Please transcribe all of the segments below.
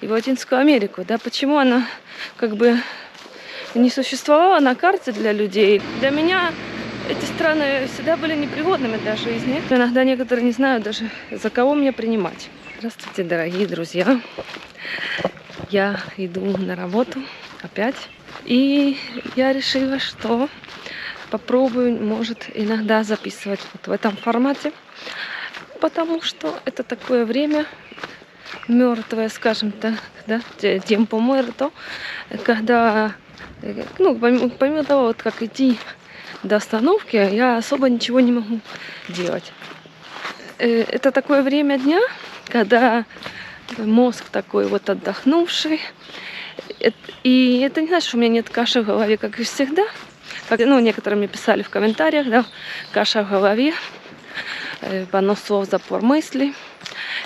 и в Латинскую Америку, да, почему она как бы не существовала на карте для людей. Для меня эти страны всегда были непригодными для жизни. Иногда некоторые не знают даже, за кого меня принимать. Здравствуйте, дорогие друзья. Я иду на работу опять. И я решила, что попробую, может, иногда записывать вот в этом формате. Потому что это такое время мертвое, скажем так, да, tiempo muerto, когда, ну, помимо того, вот как идти до остановки, я особо ничего не могу делать. Это такое время дня, когда мозг такой вот отдохнувший. И это не значит, что у меня нет каши в голове, как и всегда. Как, ну, некоторые мне писали в комментариях, да, каша в голове, понос слов, запор мыслей.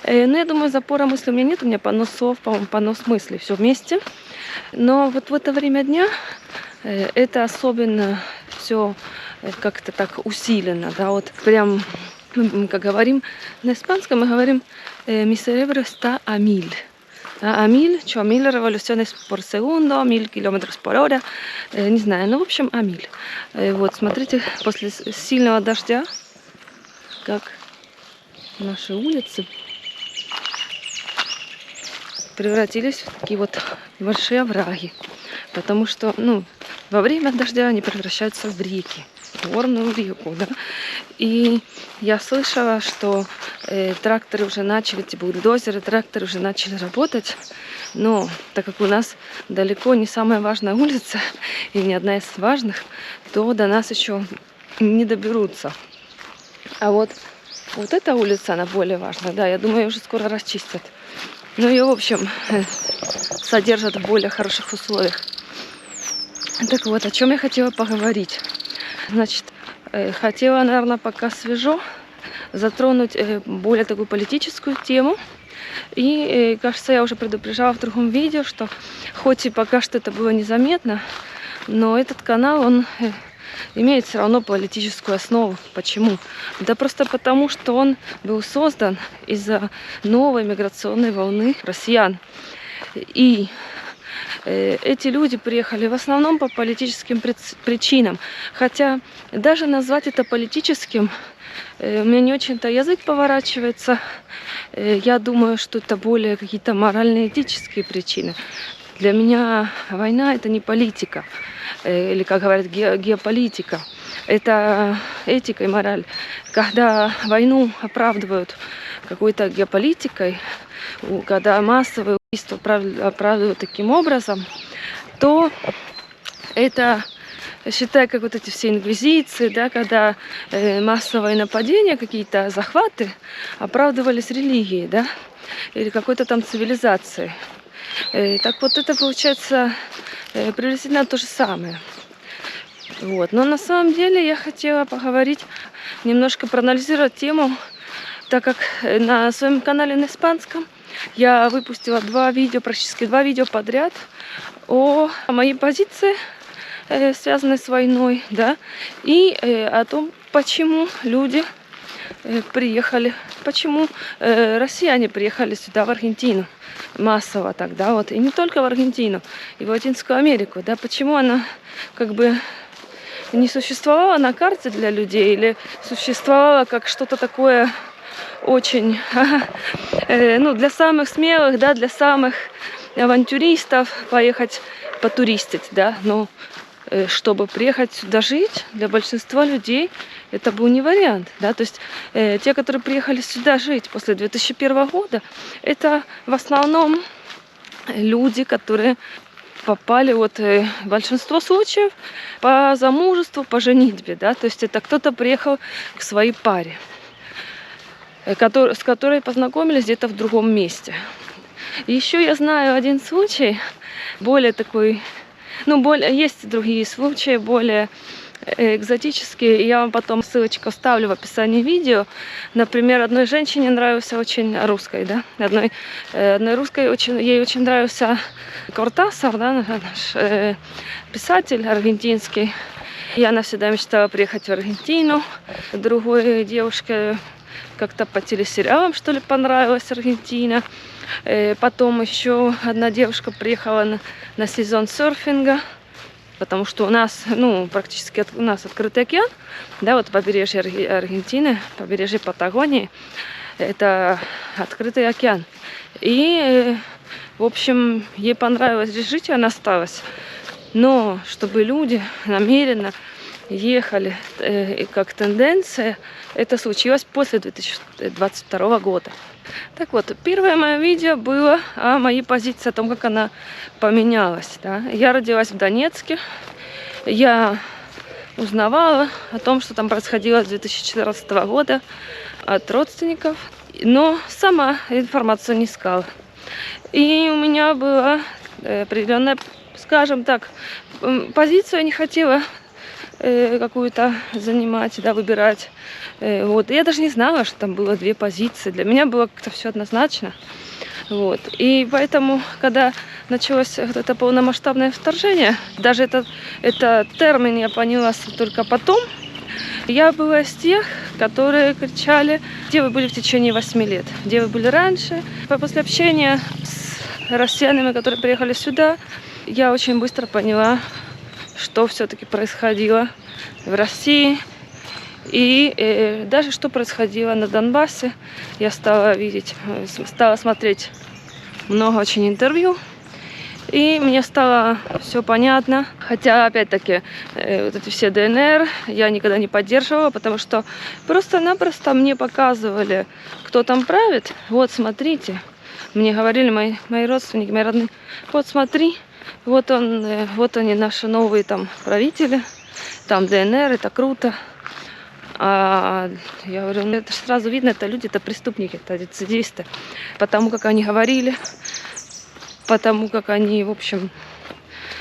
Но я думаю, запора мыслей у меня нет, у меня понос слов, по-моему, понос мыслей, все вместе. Но вот в это время дня это особенно все как-то так усиленно, да, вот прям, мы как говорим на испанском, мы говорим «mi cerebro está a mil». А миль, что, 1000 revoluciones por segundo, 1000 километров por hora, не знаю, ну, в общем, а миль. Вот, смотрите, после сильного дождя, как наши улицы превратились в такие вот большие овраги. Потому что, ну, во время дождя они превращаются в реки, в горную реку, да. И я слышала, что тракторы уже начали, эти бульдозеры, тракторы уже начали работать. Но так как у нас далеко не самая важная улица, и не одна из важных, то до нас еще не доберутся. А вот эта улица, она более важная, да, я думаю, ее уже скоро расчистят. Ну, ее, в общем, содержат в более хороших условиях. Так вот, о чем я хотела поговорить. Значит, хотела, наверное, пока свежо, затронуть более такую политическую тему. И, кажется, я уже предупреждала в другом видео, что хоть и пока что это было незаметно, но этот канал, он имеет все равно политическую основу. Почему? Да просто потому, что он был создан из-за новой миграционной волны россиян. И эти люди приехали в основном по политическим причинам. Хотя даже назвать это политическим, у меня не очень-то язык поворачивается. Я думаю, что это более какие-то морально-этические причины. Для меня война — это не политика. Или, как говорят, геополитика. Это этика и мораль. Когда войну оправдывают какой-то геополитикой, когда массовые убийства оправдывают таким образом, то это, считай, как вот эти все инквизиции, да, когда массовые нападения, какие-то захваты оправдывались религией, да, или какой-то там цивилизацией. Так вот, это получается приблизительно то же самое. Вот. Но на самом деле я хотела поговорить, немножко проанализировать тему, так как на своем канале на испанском я выпустила практически два видео подряд о моей позиции, связанной с войной, да, и о том, почему люди приехали, почему россияне приехали сюда, в Аргентину, массово тогда, вот, и не только в Аргентину, и в Латинскую Америку, да, почему она как бы не существовала на карте для людей, или существовала как что-то такое очень, ну, для самых смелых, да, для самых авантюристов поехать потуристить, да, но чтобы приехать сюда жить, для большинства людей это был не вариант, да, то есть те, которые приехали сюда жить после 2001 года, это в основном люди, которые попали вот в большинство случаев по замужеству, по женитьбе, да, то есть это кто-то приехал к своей паре, с которой познакомились где-то в другом месте. Еще я знаю один случай, более такой, ну, есть другие случаи, более экзотические. Я вам потом ссылочку оставлю в описании видео. Например, одной женщине нравился очень, русской, да, одной русской, ей очень нравился Кортасар, да, наш писатель аргентинский. И она всегда мечтала приехать в Аргентину. Другой девушке как-то по телесериалам, что ли, понравилась Аргентина. Потом еще одна девушка приехала на сезон серфинга, потому что у нас, ну, практически у нас открытый океан, да, вот побережье Аргентины, побережье Патагонии, это открытый океан. И, в общем, ей понравилось здесь жить, и она осталась. Но чтобы люди намеренно ехали как тенденция, это случилось после 2022 года. Так вот, первое мое видео было о моей позиции, о том, как она поменялась. Да. Я родилась в Донецке, я узнавала о том, что там происходило с 2014 года от родственников, но сама информацию не искала. И у меня была определенная, скажем так, позицию, я не хотела какую-то занимать, да, выбирать. Вот. Я даже не знала, что там было две позиции. Для меня было как-то все однозначно. Вот. И поэтому, когда началось вот это полномасштабное вторжение, даже это термин я поняла только потом, я была из тех, которые кричали, где вы были в течение 8 лет, где вы были раньше. После общения с россиянами, которые приехали сюда, я очень быстро поняла, что все-таки происходило в России. И даже что происходило на Донбассе, я стала видеть, стала смотреть много очень интервью. И мне стало все понятно. Хотя, опять-таки, вот эти все ДНР я никогда не поддерживала, потому что просто-напросто мне показывали, кто там правит. Вот, смотрите. Мне говорили мои родственники, мои родные, вот смотри, вот они, наши новые там правители, там ДНР, это круто. А я говорю, ну это же сразу видно, это люди, это преступники, это рецидивисты. Потому как они говорили, потому как они, в общем,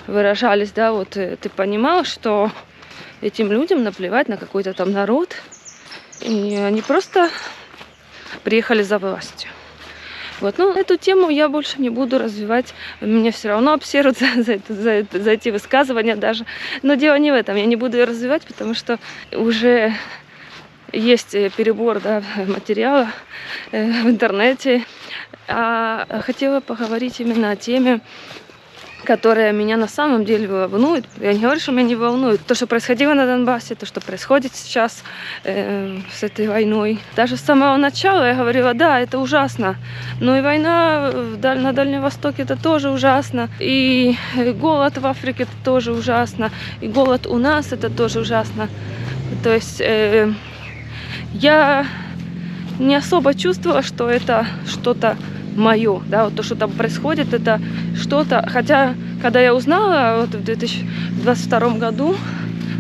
выражались, да, вот ты понимал, что этим людям наплевать на какой-то там народ. И они просто приехали за властью. Вот, ну, эту тему я больше не буду развивать. Меня все равно обсерут за эти высказывания даже. Но дело не в этом. Я не буду ее развивать, потому что уже есть перебор, да, материала в интернете. А хотела поговорить именно о теме, которая меня на самом деле волнует. Я не говорю, что меня не волнует. То, что происходило на Донбассе, то, что происходит сейчас с этой войной. Даже с самого начала я говорила, да, это ужасно. Но и война на Дальнем Востоке, это тоже ужасно. И голод в Африке, это тоже ужасно. И голод у нас, это тоже ужасно. То есть я не особо чувствовала, что это что-то мое, да, вот то, что там происходит, это что-то, хотя, когда я узнала, вот в 2022 году,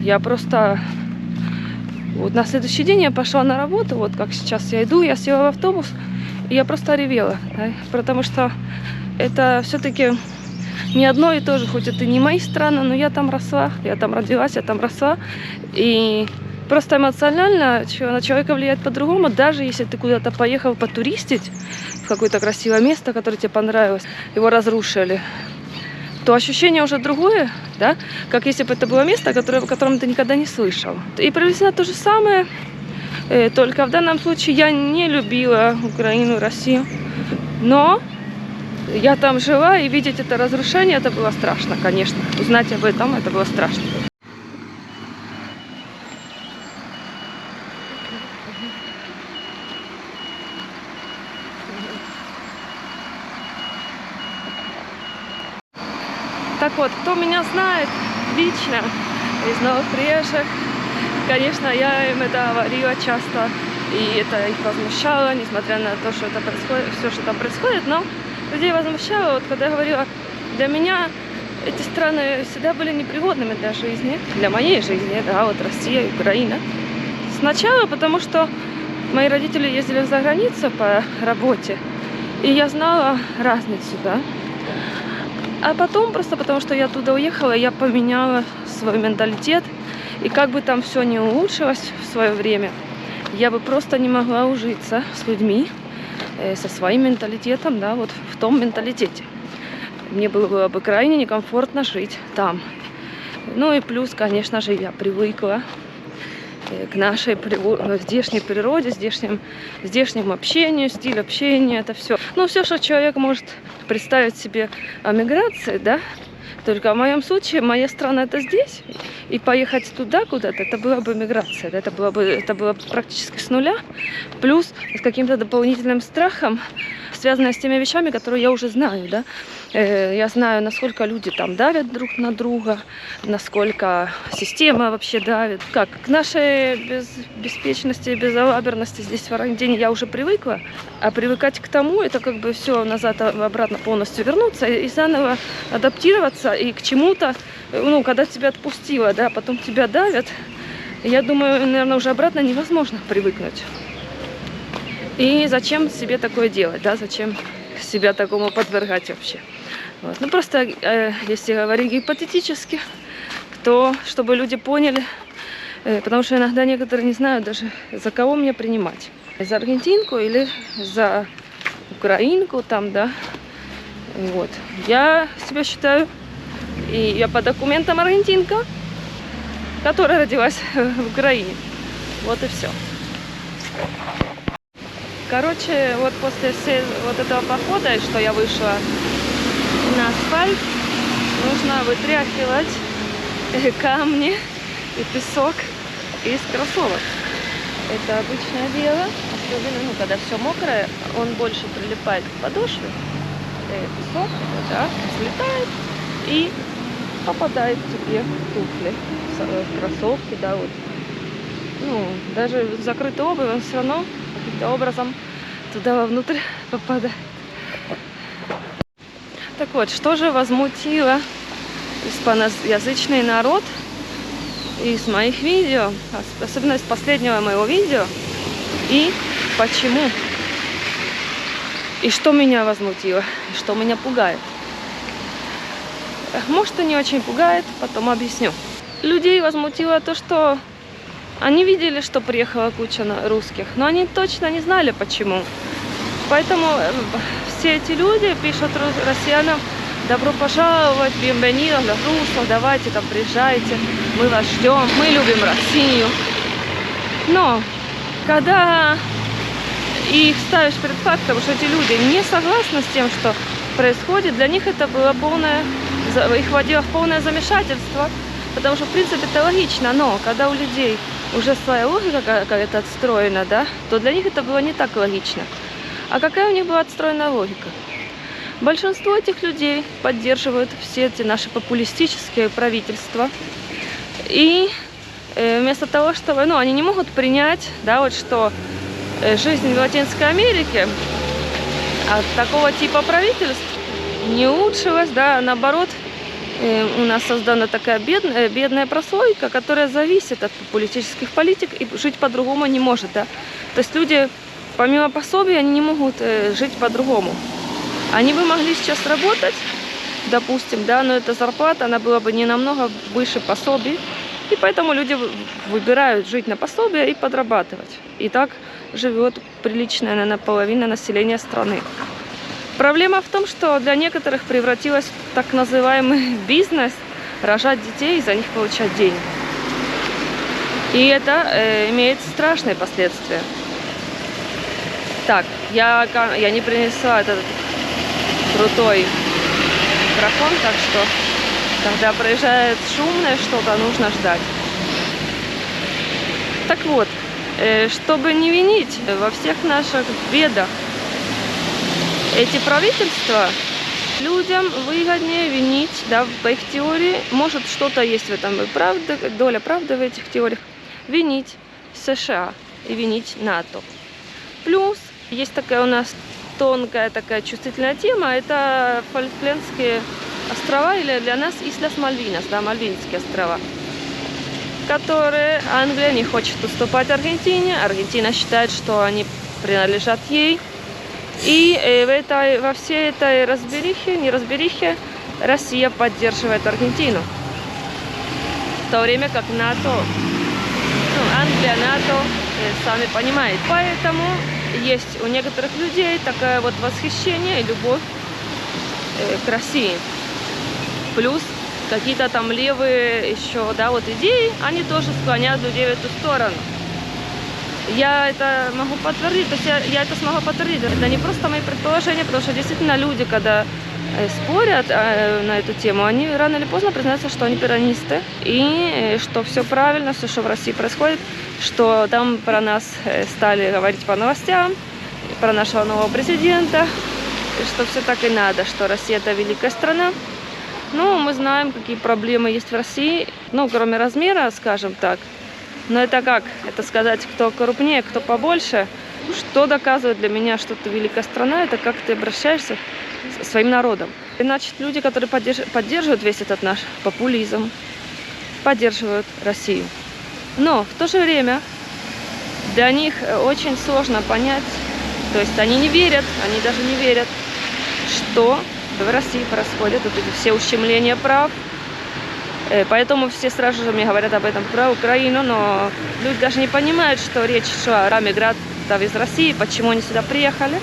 я просто, вот на следующий день я пошла на работу, вот как сейчас я иду, я села в автобус, и я просто ревела, да, потому что это все-таки не одно и то же, хоть это не мои страны, но я там росла, я там родилась, я там росла, и просто эмоционально на человека влияет по-другому, даже если ты куда-то поехал потуристить в какое-то красивое место, которое тебе понравилось, его разрушили, то ощущение уже другое, да, как если бы это было место, о котором ты никогда не слышал. И приблизительно то же самое, только в данном случае я не любила Украину, Россию, но я там жила, и видеть это разрушение, это было страшно, конечно. Узнать об этом, это было страшно. Так вот, кто меня знает лично из новых приезжих, конечно, я им это говорила часто, и это их возмущало, несмотря на то, что это происходит, все, что там происходит, но людей возмущало, вот когда я говорила, для меня эти страны всегда были непригодными для жизни, для моей жизни, да, вот Россия, Украина. Сначала, потому что мои родители ездили за границу по работе, и я знала разницу, да. А потом, просто потому что я оттуда уехала, я поменяла свой менталитет. И как бы там все не улучшилось в свое время, я бы просто не могла ужиться с людьми, со своим менталитетом, да, вот в том менталитете. Мне было бы крайне некомфортно жить там. Ну и плюс, конечно же, я привыкла к нашей здешней природе, здешнему общению, стиль общения, это все. Ну, все, что человек может представить себе о миграции, да, только в моем случае, моя страна это здесь, и поехать туда куда-то, это была бы миграция, это было практически с нуля, плюс с каким-то дополнительным страхом, связанным с теми вещами, которые я уже знаю, да. Я знаю, насколько люди там давят друг на друга, насколько система вообще давит. Как к нашей беспечности и безалаберности здесь в Аргентине я уже привыкла, а привыкать к тому, это как бы все назад, обратно полностью вернуться и заново адаптироваться и к чему-то, ну, когда тебя отпустило, да, потом тебя давят, я думаю, наверное, уже обратно невозможно привыкнуть. И зачем себе такое делать, да, зачем себя такому подвергать вообще? Вот. Ну, просто, если говорить гипотетически, чтобы люди поняли, потому что иногда некоторые не знают даже, за кого мне принимать. За аргентинку или за украинку там, да. Вот. Я себя считаю, и я по документам аргентинка, которая родилась в Украине. Вот и все. Короче, вот после вот этого похода, что я вышла на асфальт, нужно вытряхивать камни и песок из кроссовок. Это обычное дело, особенно, ну, когда все мокрое, он больше прилипает к подошве. Песок, да, взлетает и попадает тебе в туфли, в кроссовки, да, вот. Ну, даже закрытый обувь, он все равно каким-то образом туда вовнутрь попадает. Так вот, что же возмутило испаноязычный народ из моих видео, особенно из последнего моего видео, и почему? И что меня возмутило, и что меня пугает? Может, и не очень пугает, потом объясню. Людей возмутило то, что они видели, что приехала куча русских, но они точно не знали, почему. Поэтому все эти люди пишут россиянам: добро пожаловать, bienvenidos los rusos, давайте там приезжайте, мы вас ждем, мы любим Россию. Но когда их ставишь перед фактом, что эти люди не согласны с тем, что происходит, для них это было их вводило в полное замешательство, потому что в принципе это логично, но когда у людей уже своя логика какая-то отстроена, да, то для них это было не так логично. А какая у них была отстроена логика? Большинство этих людей поддерживают все эти наши популистические правительства. И вместо того, чтобы, ну, они не могут принять, да, вот что жизнь в Латинской Америке от такого типа правительств не улучшилась, да, наоборот, у нас создана такая бедная прослойка, которая зависит от популистических политик и жить по-другому не может, да. То есть люди, помимо пособий, они не могут жить по-другому. Они бы могли сейчас работать, допустим, да, но эта зарплата, она была бы не намного выше пособий, и поэтому люди выбирают жить на пособие и подрабатывать. И так живет приличная, наверное, половина населения страны. Проблема в том, что для некоторых превратилось в так называемый бизнес рожать детей и за них получать деньги. И это имеет страшные последствия. Так, я не принесла этот крутой микрофон, так что когда проезжает шумное что-то, нужно ждать. Так вот, чтобы не винить во всех наших бедах эти правительства, людям выгоднее винить, да, по их теории, может что-то есть в этом и правда, доля правды в этих теориях, винить США и винить НАТО. Плюс есть такая у нас тонкая, такая чувствительная тема, это Фолклендские острова, или для нас Ислас Мальвинас, да, Мальвинские острова, которые Англия не хочет уступать Аргентине, Аргентина считает, что они принадлежат ей. И во всей этой неразберихе Россия поддерживает Аргентину. В то время как НАТО, Англия, НАТО, сами понимаете. Поэтому есть у некоторых людей такое вот восхищение и любовь к России. Плюс какие-то там левые еще, да, вот идеи, они тоже склоняют людей в эту сторону. Я это могу подтвердить, то есть я это смогу подтвердить. Это не просто мои предположения, потому что действительно люди, когда спорят на эту тему, они рано или поздно признаются, что они пиранисты, и что все правильно, все, что в России происходит, что там про нас стали говорить по новостям, про нашего нового президента, и что все так и надо, что Россия — это великая страна. Ну, мы знаем, какие проблемы есть в России, ну, кроме размера, скажем так. Но это как? Это сказать, кто крупнее, кто побольше. Что доказывает для меня, что ты великая страна, это как ты обращаешься со своим народом. И, значит, люди, которые поддерживают весь этот наш популизм, поддерживают Россию. Но в то же время для них очень сложно понять, то есть они не верят, они даже не верят, что в России происходят вот эти все ущемления прав. Поэтому все сразу же мне говорят об этом про Украину, но люди даже не понимают, что речь шла о мигрантах из России, почему они сюда приехали.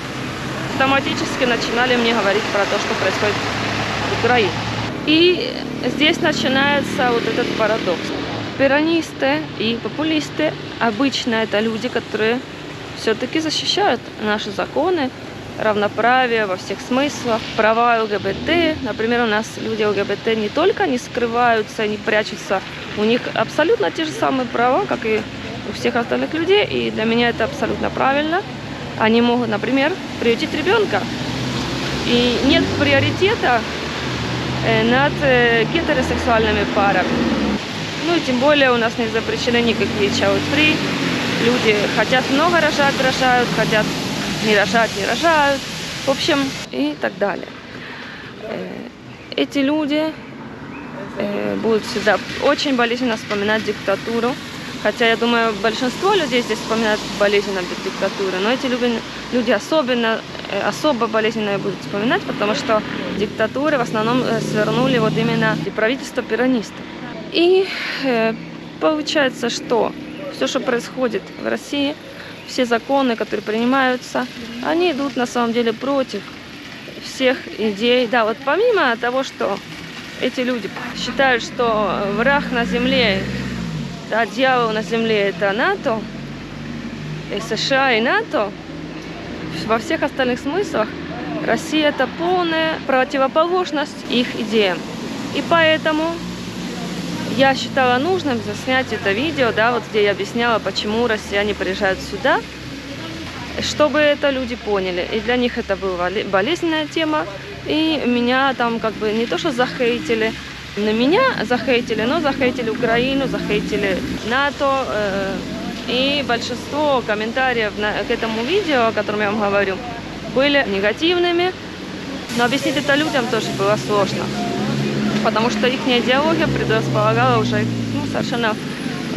Автоматически начинали мне говорить про то, что происходит в Украине. И здесь начинается вот этот парадокс. Пиранисты и популисты обычно это люди, которые все-таки защищают наши законы, равноправие во всех смыслах, права ЛГБТ. Например, у нас люди ЛГБТ не только не скрываются, не прячутся, у них абсолютно те же самые права, как и у всех остальных людей, и для меня это абсолютно правильно. Они могут, например, приютить ребенка, и нет приоритета над гетеросексуальными парами. Ну и тем более у нас не запрещены никакие child-free. Люди хотят много рожать, рожают, хотят не рожать, не рожают, в общем, и так далее. Эти люди будут всегда очень болезненно вспоминать диктатуру, хотя, я думаю, большинство людей здесь вспоминают болезненно диктатуру, но эти люди особо болезненно будут вспоминать, потому что диктатуры в основном свернули вот именно правительство пиранистов. И получается, что все, что происходит в России, все законы, которые принимаются, они идут на самом деле против всех идей. Да, вот помимо того, что эти люди считают, что враг на земле, да, дьявол на земле — это НАТО, и США и НАТО, во всех остальных смыслах Россия — это полная противоположность их идеям. И поэтому я считала нужным заснять это видео, да, вот где я объясняла, почему россияне приезжают сюда, чтобы это люди поняли. И для них это была болезненная тема, и меня там как бы не то что захейтили, на меня захейтили, но захейтили Украину, захейтили НАТО, и большинство комментариев к этому видео, о котором я вам говорю, были негативными, но объяснить это людям тоже было сложно. Потому что их идеология предрасполагала уже совершенно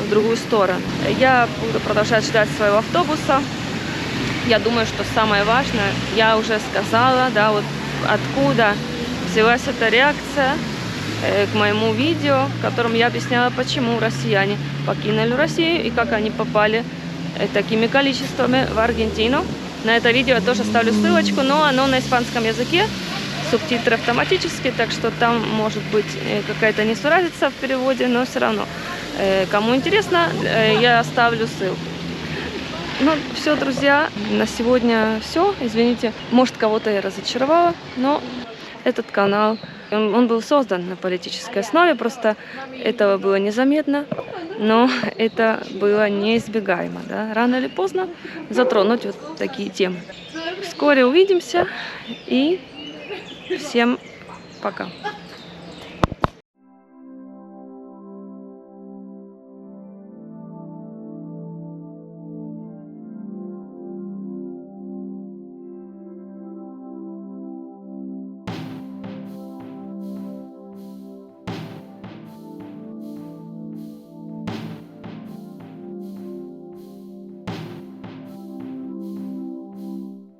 в другую сторону. Я буду продолжать ждать своего автобуса. Я думаю, что самое важное, я уже сказала, да, вот откуда взялась эта реакция к моему видео, в котором я объясняла, почему россияне покинули Россию и как они попали такими количествами в Аргентину. На это видео я тоже ставлю ссылочку, но оно на испанском языке. Субтитры автоматически, так что там может быть какая-то несуразица в переводе, но все равно. Кому интересно, я оставлю ссылку. Ну, все, друзья, на сегодня все. Извините, может, кого-то я разочаровала, но этот канал, он был создан на политической основе, просто этого было незаметно, но это было неизбегаемо, да? Рано или поздно затронуть вот такие темы. Вскоре увидимся и всем пока.